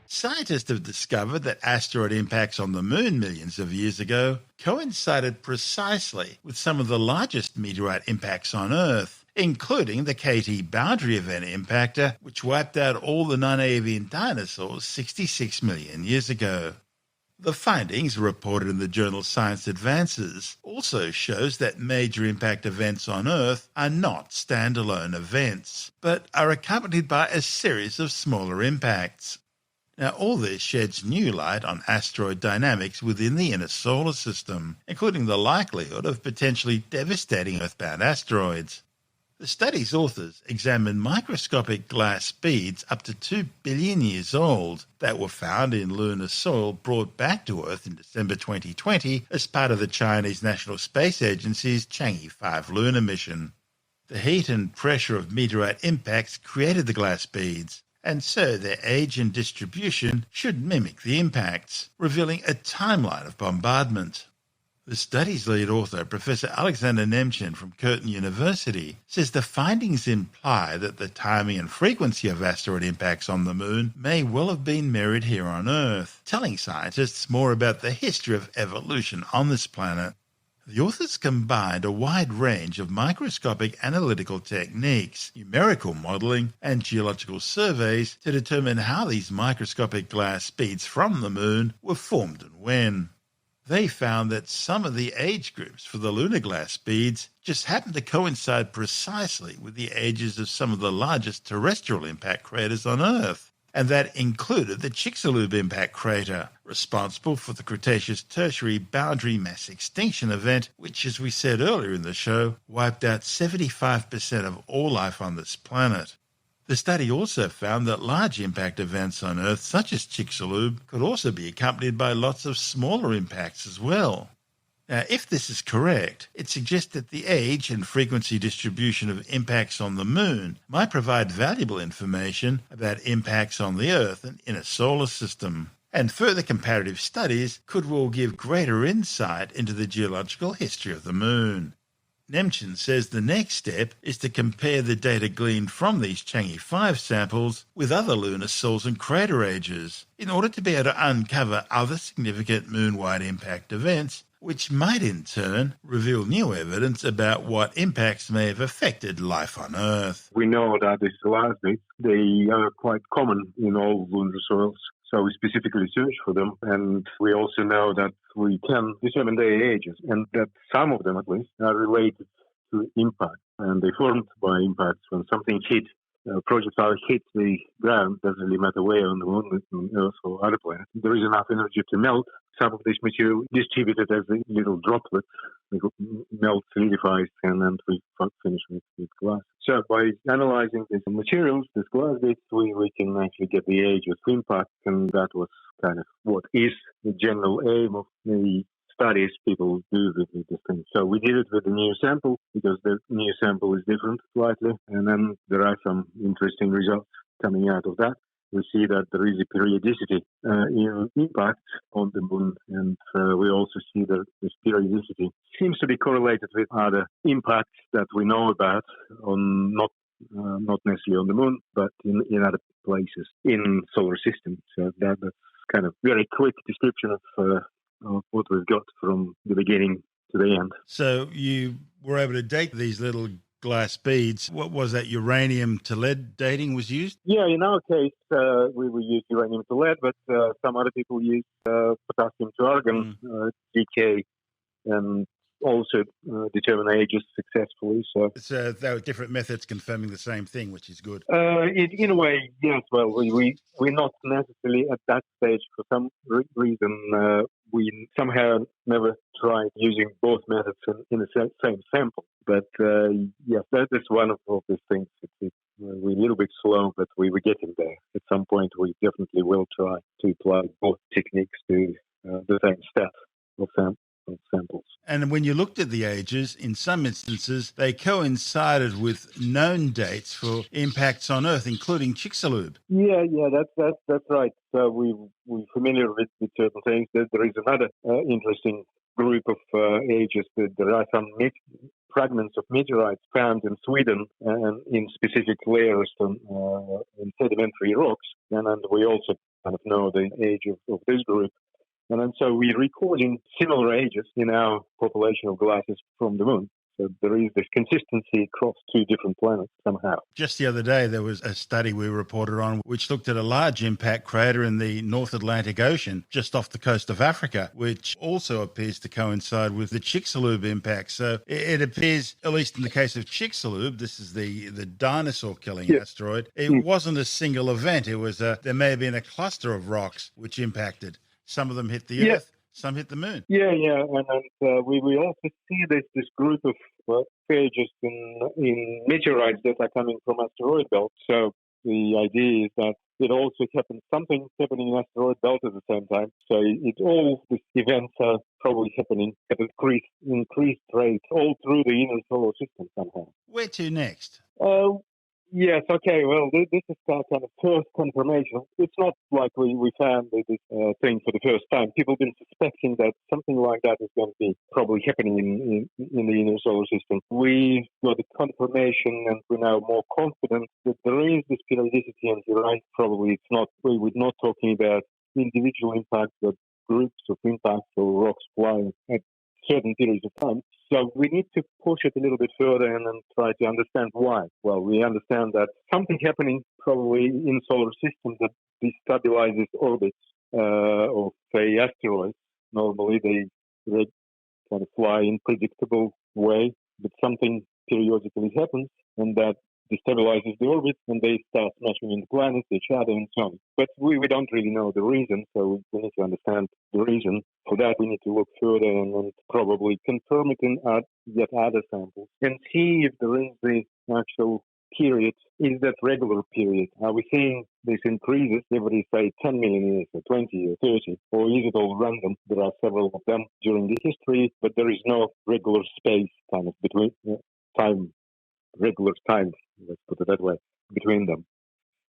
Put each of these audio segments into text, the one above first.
Scientists have discovered that asteroid impacts on the Moon millions of years ago coincided precisely with some of the largest meteorite impacts on Earth, including the KT boundary event impactor, which wiped out all the non-avian dinosaurs 66 million years ago. The findings, reported in the journal Science Advances, also shows that major impact events on Earth are not standalone events, but are accompanied by a series of smaller impacts. Now, all this sheds new light on asteroid dynamics within the inner solar system, including the likelihood of potentially devastating Earthbound asteroids. The study's authors examined microscopic glass beads up to 2 billion years old that were found in lunar soil brought back to Earth in December 2020 as part of the Chinese National Space Agency's Chang'e 5 lunar mission. The heat and pressure of meteorite impacts created the glass beads, and so their age and distribution should mimic the impacts, revealing a timeline of bombardment. The study's lead author, Professor Alexander Nemchin from Curtin University, says the findings imply that the timing and frequency of asteroid impacts on the Moon may well have been mirrored here on Earth, telling scientists more about the history of evolution on this planet. The authors combined a wide range of microscopic analytical techniques, numerical modelling, and geological surveys to determine how these microscopic glass beads from the Moon were formed and when. They found that some of the age groups for the lunar glass beads just happened to coincide precisely with the ages of some of the largest terrestrial impact craters on Earth, and that included the Chicxulub impact crater, responsible for the Cretaceous-Tertiary boundary mass extinction event, which, as we said earlier in the show, wiped out 75% of all life on this planet. The study also found that large impact events on Earth, such as Chicxulub, could also be accompanied by lots of smaller impacts as well. Now, if this is correct, it suggests that the age and frequency distribution of impacts on the Moon might provide valuable information about impacts on the Earth and inner solar system. And further comparative studies could well give greater insight into the geological history of the Moon. Nemchin says the next step is to compare the data gleaned from these Chang'e 5 samples with other lunar soils and crater ages in order to be able to uncover other significant moon-wide impact events, which might in turn reveal new evidence about what impacts may have affected life on Earth. We know that these glass beads, they are quite common in all lunar soils, so we specifically search for them. And we also know that we can determine their ages, and that some of them at least are related to impact. And they formed by impacts when something hit. Projectile hit the ground, doesn't really matter where on the Moon, on Earth or other planets. There is enough energy to melt some of this material, distributed as a little droplet. It melts, solidifies, and then we finish with glass. So by analyzing these materials, these glass bits, we can actually get the age of impact, and that was kind of what is the general aim of the studies people do with this thing. So we did it with the new sample because the new sample is different slightly, and then there are some interesting results coming out of that. We see that there is a periodicity in impact on the Moon, and we also see that this periodicity seems to be correlated with other impacts that we know about on not necessarily on the Moon, but in other places in solar system. So that's kind of very quick description of what we've got from the beginning to the end. So you were able to date these little glass beads. What was that, uranium to lead dating was used? Yeah, in our case, we used uranium to lead, but some other people use potassium to argon, decay, and also determine ages successfully. So there were different methods confirming the same thing, which is good. In a way, yes. Well, we're not necessarily at that stage for some reason. We somehow never tried using both methods in the same sample. But yes, that is one of these things. We're a little bit slow, but we're getting there. At some point, we definitely will try to apply both techniques to the same set of samples. And when you looked at the ages, in some instances, they coincided with known dates for impacts on Earth, including Chicxulub. Yeah, that's right. So we're familiar with certain things. There is another interesting group of ages. There are some fragments of meteorites found in Sweden and in specific layers in sedimentary rocks. And we also kind of know the age of this group. And then so we're recording similar ages in our population of galaxies from the moon. So there is this consistency across two different planets somehow. Just the other day, there was a study we reported on which looked at a large impact crater in the North Atlantic Ocean just off the coast of Africa, which also appears to coincide with the Chicxulub impact. So it appears, at least in the case of Chicxulub, this is the dinosaur-killing asteroid, it wasn't a single event. It was there may have been a cluster of rocks which impacted. Some of them hit the Earth. Some hit the moon. Yeah, and we also see this group of phages in meteorites that are coming from asteroid belts. So the idea is that it also happens, something happening in asteroid belt at the same time. So all these events are probably happening at increased rate all through the inner solar system somehow. Where to next? Yes, okay, well, this is kind of first confirmation. It's not like we found this thing for the first time. People have been suspecting that something like that is going to be probably happening in the inner solar system. We got the confirmation, and we're now more confident that there is this periodicity, and you're right, probably it's not, we're not talking about individual impacts, but groups of impacts or rocks flying at certain periods of time. So we need to push it a little bit further and then try to understand why. Well, we understand that something happening probably in solar system that destabilizes orbits of, say, asteroids. Normally they kind of fly in predictable way, but something periodically happens, and that destabilizes the orbit, and they start smashing into planets, each other, and so on. But we don't really know the reason, so we need to understand the reason. For that, we need to look further and probably confirm it in yet other samples and see if there is the actual period. Is that regular period? Are we seeing this increases every, say, 10 million years or 20 or 30? Or is it all random? There are several of them during the history, but there is no regular space kind of between regular time, let's put it that way, between them.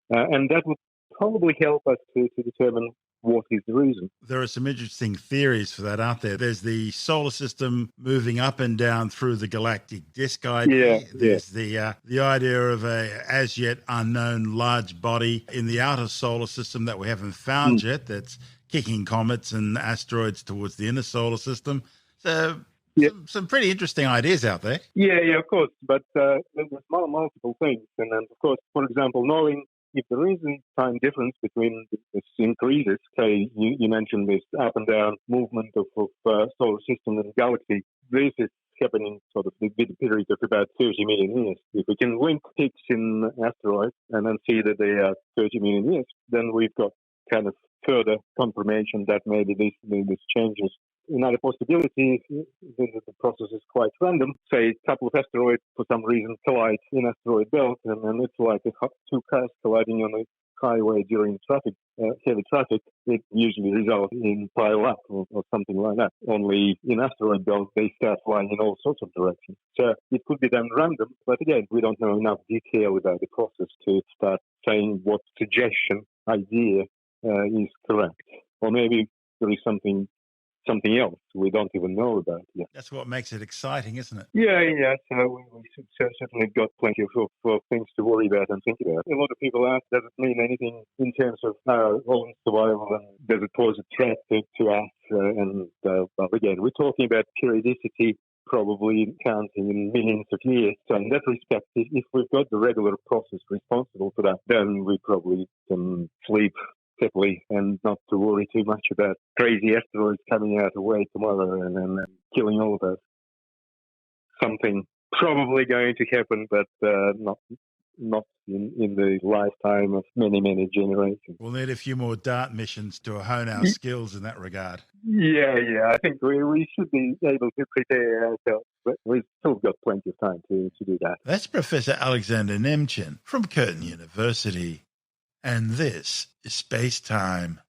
And that would probably help us to determine what is the reason. There are some interesting theories for that, aren't there? There's the solar system moving up and down through the galactic disk idea. There's the idea of a as yet unknown large body in the outer solar system that we haven't found yet that's kicking comets and asteroids towards the inner solar system. So some pretty interesting ideas out there. Yeah, of course. But there's multiple things. And then, of course, for example, knowing if there is a time difference between the increases, say you mentioned this up and down movement of solar system and galaxy, this is happening sort of with a period of about 30 million years. If we can link peaks in asteroids and then see that they are 30 million years, then we've got kind of further confirmation that maybe this changes. Another possibility is that the process is quite random. Say a couple of asteroids for some reason collide in asteroid belt, and then it's like two cars colliding on a highway during heavy traffic. It usually results in pile up or something like that. Only in asteroid belt they start flying in all sorts of directions. So it could be done random, but again, we don't know enough detail about the process to start saying what idea is correct. Or maybe there is something else we don't even know about yet. That's what makes it exciting, isn't it? Yeah. So we certainly got plenty of things to worry about and think about. A lot of people ask, does it mean anything in terms of our own survival, and does it pose a threat to us? But again, we're talking about periodicity, probably counting in millions of years. So in that respect, if we've got the regular process responsible for that, then we probably can sleep happily and not to worry too much about crazy asteroids coming our way tomorrow and then killing all of us. Something probably going to happen, but not in the lifetime of many generations. We'll need a few more DART missions to hone our skills in that regard. Yeah. I think we should be able to prepare ourselves, but we've still got plenty of time to do that. That's Professor Alexander Nemchin from Curtin University. And this is SpaceTime.